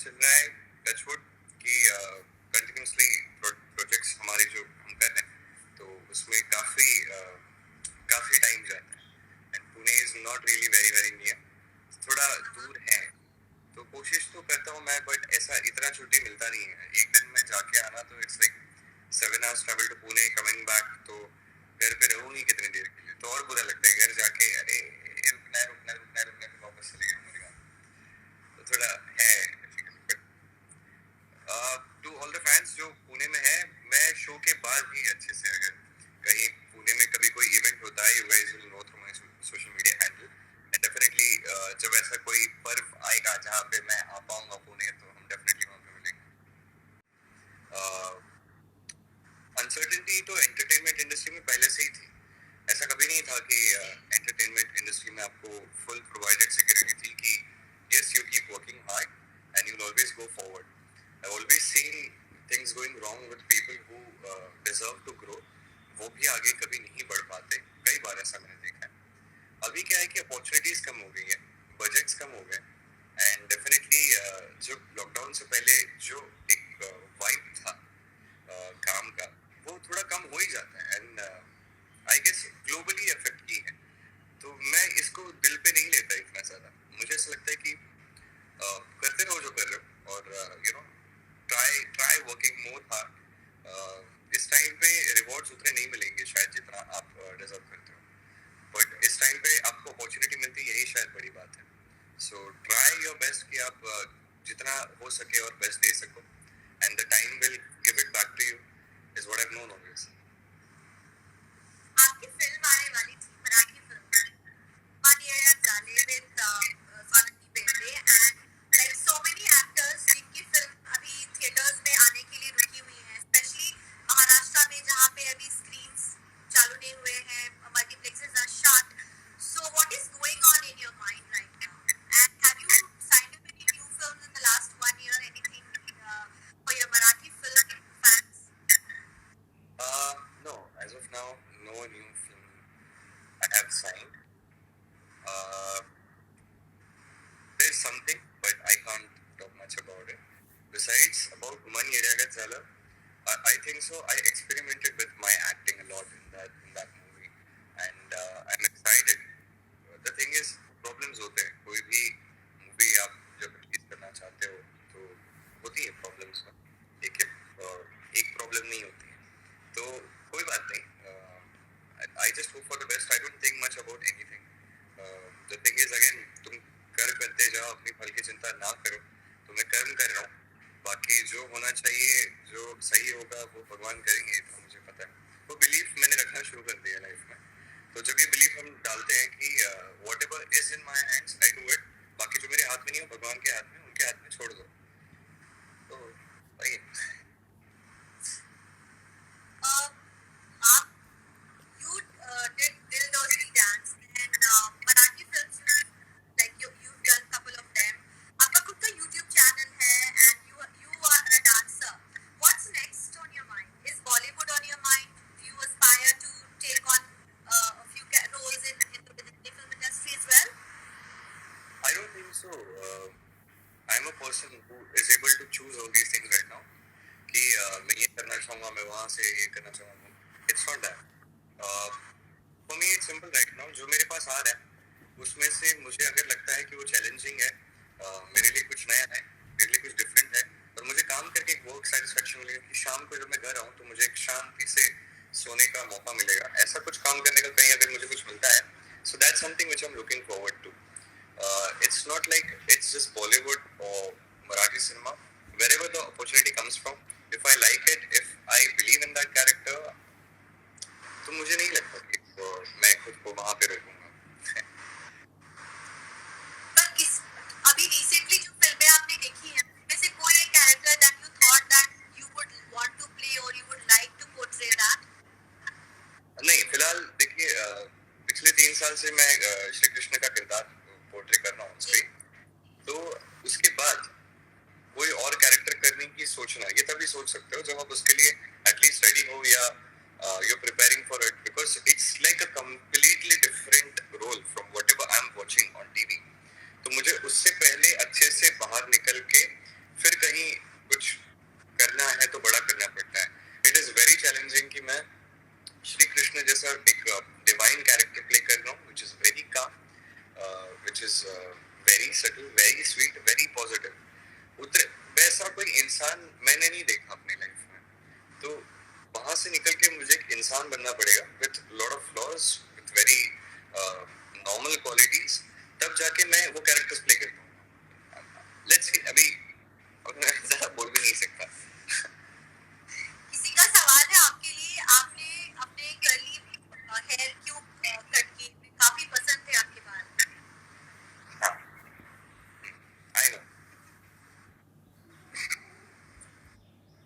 चल रहा है टचवुड कि कंटिन्यूसली प्रोजेक्ट्स हमारे जो हम कर रहे हैं तो उसमें काफ़ी टाइम जाता है and Pune is not really very very near, थोड़ा दूर है। तो कोशिश तो करता हूँ मैं, बट ऐसा इतना छुट्टी मिलता नहीं है। एक दिन में जाके आना तो it's like 7 hours travel to Pune coming back, तो घर पे रहूँ नहीं कितनी देर के लिए, तो और बुरा लगता है घर जाके, अरे रुकना फिर वापस चले गए मेरे गाँव। तो थोड़ा है but to all the fans जो पुणे में है, मैं शो के बाद भी अच्छे से, अगर कहीं पुणे में कभी कोई इवेंट होता है, you guys will know through my social media handle, and definitely जब ऐसा कोई पर्व आएगा जहाँ पे मैं आ पाऊंगा पुणे, तो हम डेफिनेटली वहाँ पे मिलेंगे। अनसर्टेनिटी तो एंटरटेनमेंट इंडस्ट्री में पहले से ही थी। ऐसा कभी नहीं था कि एंटरटेनमेंट इंडस्ट्री में आपको फुल प्रोवाइडेड सिक्योरिटी थी कि yes you keep working hard and you will always go forward. I always seen things going wrong with people who deserve to grow, वो भी आगे कभी नहीं बढ़ पाते। कई बार ऐसा मैंने देखा है। अभी क्या है कि अपॉर्चुनिटीज कम हो गई है, बजट्स कम हो गए, एंड डेफिनेटली जो लॉकडाउन से पहले जो एक वाइब था काम का, वो थोड़ा कम हो ही जाता है, and I guess globally effect की है। तो मैं इसको दिल पे नहीं लेता इतना ज़्यादा। मुझे ऐसा लगता है कि करते रहो जो कर रहे हो, और you know try working more hard. इस टाइम पे रिवॉर्ड्स उतने नहीं मिलेंगे शायद जितना आप डिजर्व करते हो, बट इस टाइम पे आपको अपॉर्चुनिटी मिलती है, यही शायद बड़ी बात है। सो ट्राई योर बेस्ट कि आप जितना हो सके और बेस्ट दे सको, and the time will give it back to you, is what I have known always. आपकी फिल्म आने वाली थी, Marathi film Maniya Jhale with Sonam Bendre, and like so many actors जिनकी फिल्म अभी थिएटर्स में आने के लिए रुकी हुई है, स्पेशली महाराष्ट्र में जहाँ पे अभी स्क्रीन्स चालू नहीं हुए हैं, multiplexes are shut. So what is going on in your mind right now, and have you signed up any new films in the last 1 year, anything for your Marathi film fans? No, as of now, no new film I have signed. Uh, there's something, but I can't talk much about it. Besides, about Mani Iragat Zala, I think so. I experimented with my acting a lot in that movie, and I'm excited. The thing is, problems होते हैं। कोई भी movie आप जब release करना चाहते हो तो होती है प्रॉब्लम्स। एक प्रॉब्लम नहीं होती है, तो कोई बात नहीं। I just hope for the best. I don't think much about anything. The thing is again, तुम कर्म करते जाओ, अपनी फल की चिंता ना करो। तो मैं कर्म कर रहा हूँ, बाकी जो होना चाहिए, जो सही होगा वो भगवान करेंगे, तो मुझे पता है। वो बिलीफ मैंने रखना शुरू कर दिया लाइफ में। तो जब ये बिलीफ हम डालते हैं कि what ever is in my hands I do it, बाकी जो मेरे हाथ में नहीं हो भगवान के हाथ में, उनके हाथ में छोड़ दो। तो वही। आप you did Dil Dosti Dance and Marathi films, like you've done couple of them. आपका खुद का YouTube channel है and you are a dancer. What's next on your mind? Is Bollywood on your mind? Do you aspire to take on a few roles in the film industry as well? I don't think so. I'm a person who is able to choose all these things right now. कि मैं ये करना चाहूँगा, मैं वहाँ से ये करना चाहूँगा। It's not that. For me it's simple right now. जो मेरे पास आ रहा है उसमें से मुझे अगर लगता है कि वो चैलेंजिंग है, मेरे लिए कुछ नया है, मेरे लिए कुछ डिफरेंट है, और मुझे काम करके एक वर्क सेटिस्फेक्शन मिलेगा कि शाम को जब मैं घर आऊँ तो मुझे एक शांति से सोने का मौका मिलेगा, ऐसा कुछ काम करने का कहीं अगर मुझे कुछ मिलता है, so that's something which I'm looking forward to. It's not like it's just Bollywood or Marathi cinema. Wherever the opportunity comes from, if I like it, if I believe in that character, तो मुझे नहीं लगता कि मैं खुद को वहाँ पे रखूँगा। पर अभी recently जो फिल्में आपने देखी हैं, ऐसे कोई एक character that you thought that you would want to play or you would like to portray that? नहीं, फिलहाल देखिए, पिछले 3 साल से मैं श्री कृष्ण का किरदार पोर्ट्रे कर रहा हूँ स्क्रीन, तो उसके बाद कोई और कैरेक्टर करने की सोचना, ये तभी सोच सकते हो जब आप उसके लिए एटलीस्ट रेडी हो, या you're preparing for it, because it's like a completely different role from whatever I'm watching on TV. तो मुझे उससे पहले अच्छे से बाहर निकल के कहीं कुछ करना है तो बड़ा करना पड़ता है. इट इज वेरी चैलेंजिंग कि मैं श्री कृष्ण जैसा एक डिवाइन कैरेक्टर प्ले कर रहा हूँ, which is very calm, which is very subtle, very sweet, very positive. उतरे वैसा कोई इंसान मैंने नहीं देखा अपनी लाइफ में. तो वहां से निकल के मुझे एक इंसान बनना पड़ेगा with lot of flaws, with very normal qualities, तब जाके मैं वो कैरेक्टर्स प्ले कर पाऊंगा. लेट्स सी, अभी